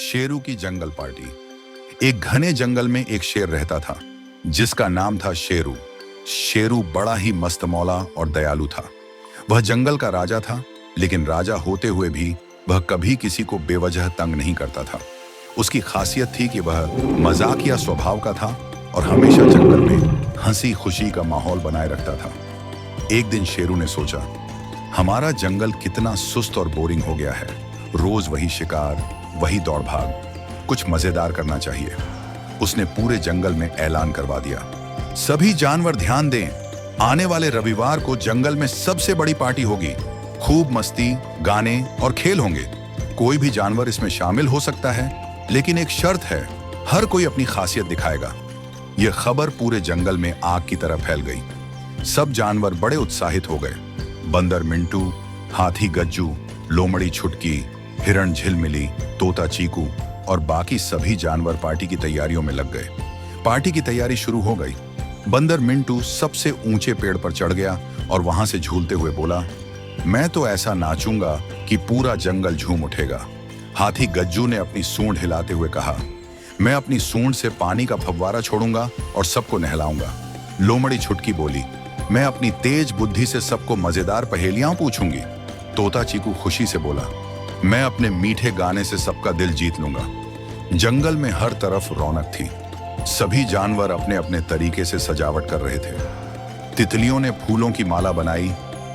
शेरू की जंगल पार्टी। एक घने जंगल में एक शेर रहता था जिसका नाम था शेरू। शेरू बड़ा ही मस्तमौला और दयालु था। वह जंगल का राजा था, लेकिन राजा होते हुए भी वह कभी किसी को बेवजह तंग नहीं करता था। उसकी खासियत थी कि वह मजाकिया स्वभाव का था और हमेशा जंगल में हंसी खुशी का माहौल बनाए रखता था। एक दिन शेरू ने सोचा, हमारा जंगल कितना सुस्त और बोरिंग हो गया है। रोज वही शिकार, वही दौड़ भाग। कुछ मजेदार करना चाहिए। उसने पूरे जंगल में ऐलान करवा दिया, सभी जानवर ध्यान दें, आने वाले रविवार को जंगल में सबसे बड़ी पार्टी होगी। खूब मस्ती, गाने और खेल होंगे। कोई भी जानवर इसमें शामिल हो सकता है, लेकिन एक शर्त है, हर कोई अपनी खासियत दिखाएगा। यह खबर पूरे जंगल में आग की तरह फैल गई। सब जानवर बड़े उत्साहित हो गए। बंदर मिंटू, हाथी गज्जू, लोमड़ी छुटकी, हिरण झिलमिली, तोता चीकू और बाकी सभी जानवर पार्टी की तैयारियों में लग गए। पार्टी की तैयारी शुरू हो गई। बंदर मिंटू सबसे ऊंचे पेड़ पर चढ़ गया और वहां से झूलते हुए बोला, मैं तो ऐसा नाचूंगा कि पूरा जंगल झूम उठेगा। हाथी गज्जू ने अपनी सूंड हिलाते हुए कहा, मैं अपनी सूंड से पानी का फव्वारा छोड़ूंगा और सबको नहलाऊंगा। लोमड़ी छुटकी बोली, मैं अपनी तेज बुद्धि से सबको मजेदार पहेलियां पूछूंगी। तोता चीकू खुशी से बोला, मैं अपने मीठे गाने से सबका दिल जीत लूंगा। जंगल में हर तरफ रौनक थी। सभी जानवर अपने अपने तरीके से सजावट कर रहे थे। तितलियों ने फूलों की माला बनाई,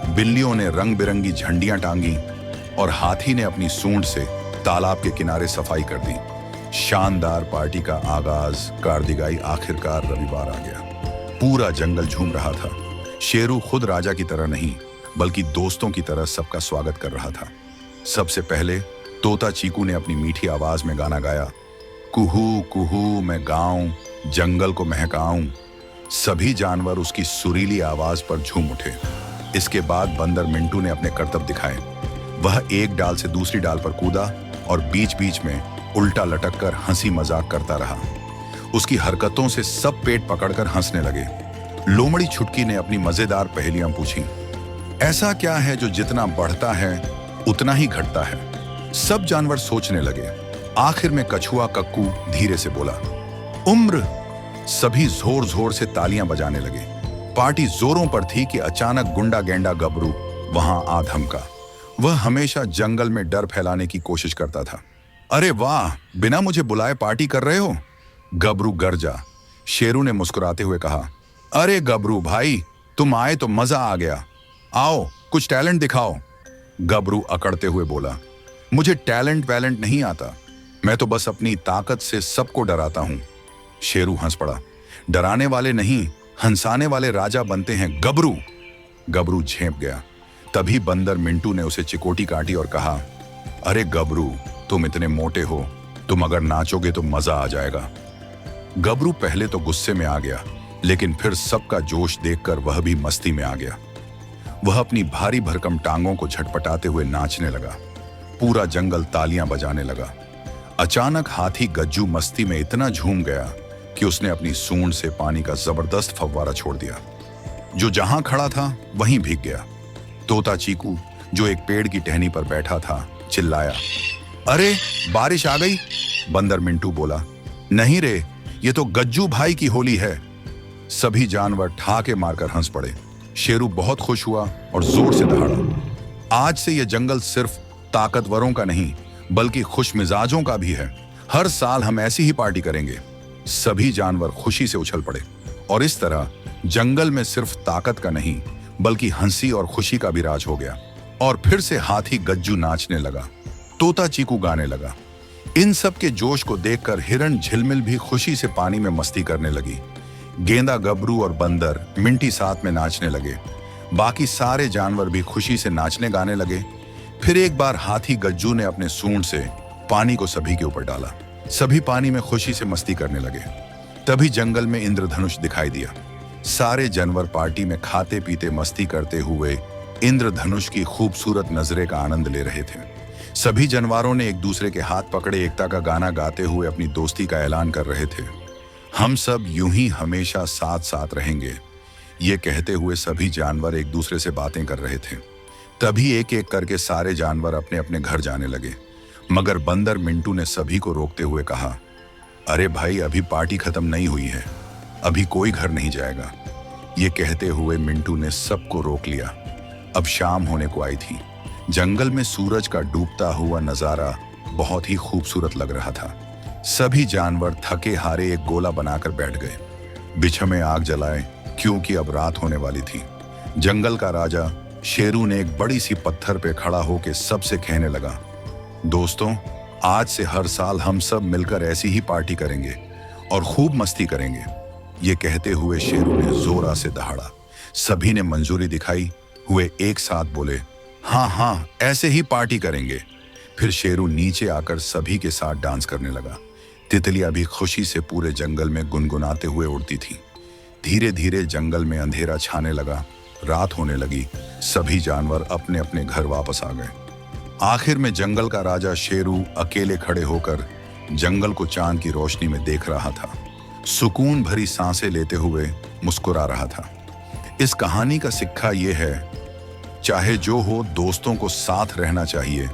बिल्लियों ने रंग बिरंगी झंडियां टांगी और हाथी ने अपनी सूंड से तालाब के किनारे सफाई कर दी। शानदार पार्टी का आगाज कर दी गई। आखिरकार रविवार आ गया। पूरा जंगल झूम रहा था। शेरू खुद राजा की तरह नहीं, बल्कि दोस्तों की तरह सबका स्वागत कर रहा था। सबसे पहले तोता चीकू ने अपनी मीठी आवाज में गाना गाया, कुहू कुहू मैं गाऊं, जंगल को महकाऊं। सभी जानवर उसकी सुरीली आवाज पर झूम उठे। इसके बाद बंदर मिंटू ने अपने करतब दिखाए। वह एक डाल से दूसरी डाल पर कूदा और बीच बीच में उल्टा लटक कर हंसी मजाक करता रहा। उसकी हरकतों से सब पेट पकड़कर हंसने लगे। लोमड़ी छुटकी ने अपनी मजेदार पहेलियां पूछी, ऐसा क्या है जो जितना बढ़ता है उतना ही घटता है। सब जानवर सोचने लगे। आखिर में कछुआ कक्कू धीरे से बोला, उम्र। सभी जोर जोर से तालियां बजाने लगे। पार्टी जोरों पर थी कि अचानक गुंडा गेंडा गबरू वहां आ धमका। वह हमेशा जंगल में डर फैलाने की कोशिश करता था। अरे वाह, बिना मुझे बुलाए पार्टी कर रहे हो? गबरू गरजा। शेरू ने मुस्कुराते हुए कहा, अरे गबरू भाई, तुम आए तो मजा आ गया। आओ, कुछ टैलेंट दिखाओ। गबरू अकड़ते हुए बोला, मुझे टैलेंट वैलेंट नहीं आता, मैं तो बस अपनी ताकत से सबको डराता हूं। शेरू हंस पड़ा, डराने वाले नहीं, हंसाने वाले राजा बनते हैं गबरू। गबरू झेंप गया। तभी बंदर मिंटू ने उसे चिकोटी काटी और कहा, अरे गबरू, तुम इतने मोटे हो, तुम अगर नाचोगे तो मजा आ जाएगा। गबरू पहले तो गुस्से में आ गया, लेकिन फिर सबका जोश देखकर वह भी मस्ती में आ गया। वह अपनी भारी भरकम टांगों को झटपटाते हुए नाचने लगा। पूरा जंगल तालियां बजाने लगा। अचानक हाथी गज्जू मस्ती में इतना झूम गया कि उसने अपनी सूंड से पानी का जबरदस्त फव्वारा छोड़ दिया। जो जहां खड़ा था वहीं भीग गया। तोता चीकू, जो एक पेड़ की टहनी पर बैठा था, चिल्लाया, अरे बारिश आ गई। बंदर मिंटू बोला, नहीं रे, ये तो गज्जू भाई की होली है। सभी जानवर ठाके मारकर हंस पड़े। शेरू बहुत खुश हुआ और जोर से दहाड़ा, आज से यह जंगल सिर्फ ताकतवरों का नहीं, बल्कि खुश मिजाजों का भी है। हर साल हम ऐसी ही पार्टी करेंगे। सभी जानवर खुशी से उछल पड़े और इस तरह जंगल में सिर्फ ताकत का नहीं, बल्कि हंसी और खुशी का भी राज हो गया। और फिर से हाथी गज्जू नाचने लगा, तोता चीकू गाने लगा। इन सब के जोश को देखकर हिरण झिलमिल भी खुशी से पानी में मस्ती करने लगी। गेंदा, गबरू और बंदर मिंटी साथ में नाचने लगे। बाकी सारे जानवर भी खुशी से नाचने गाने लगे। फिर एक बार हाथी गज्जू ने अपने सूंड से पानी को सभी के ऊपर डाला। सभी पानी में खुशी से मस्ती करने लगे। तभी जंगल में इंद्रधनुष दिखाई दिया। सारे जानवर पार्टी में खाते पीते मस्ती करते हुए इंद्रधनुष की खूबसूरत नजरे का आनंद ले रहे थे। सभी जानवरों ने एक दूसरे के हाथ पकड़े एकता का गाना गाते हुए अपनी दोस्ती का ऐलान कर रहे थे। हम सब यूं ही हमेशा साथ साथ रहेंगे, ये कहते हुए सभी जानवर एक दूसरे से बातें कर रहे थे। तभी एक एक करके सारे जानवर अपने अपने घर जाने लगे। मगर बंदर मिंटू ने सभी को रोकते हुए कहा, अरे भाई, अभी पार्टी खत्म नहीं हुई है, अभी कोई घर नहीं जाएगा। ये कहते हुए मिंटू ने सबको रोक लिया। अब शाम होने को आई थी। जंगल में सूरज का डूबता हुआ नजारा बहुत ही खूबसूरत लग रहा था। सभी जानवर थके हारे एक गोला बनाकर बैठ गए, बिछे में आग जलाए, क्योंकि अब रात होने वाली थी। जंगल का राजा शेरू ने एक बड़ी सी पत्थर पे खड़ा होकर सबसे कहने लगा, दोस्तों, आज से हर साल हम सब मिलकर ऐसी ही पार्टी करेंगे और खूब मस्ती करेंगे। ये कहते हुए शेरू ने जोरा से दहाड़ा। सभी ने मंजूरी दिखाई हुए एक साथ बोले, हाँ हाँ, ऐसे ही पार्टी करेंगे। फिर शेरू नीचे आकर सभी के साथ डांस करने लगा। तितलियां भी खुशी से पूरे जंगल में गुनगुनाते हुए उड़ती थीं। धीरे धीरे जंगल में अंधेरा छाने लगा, रात होने लगी। सभी जानवर अपने अपने घर वापस आ गए। आखिर में जंगल का राजा शेरू अकेले खड़े होकर जंगल को चांद की रोशनी में देख रहा था। सुकून भरी सांसें लेते हुए मुस्कुरा रहा था। इस कहानी का सिक्का ये है, चाहे जो हो, दोस्तों को साथ रहना चाहिए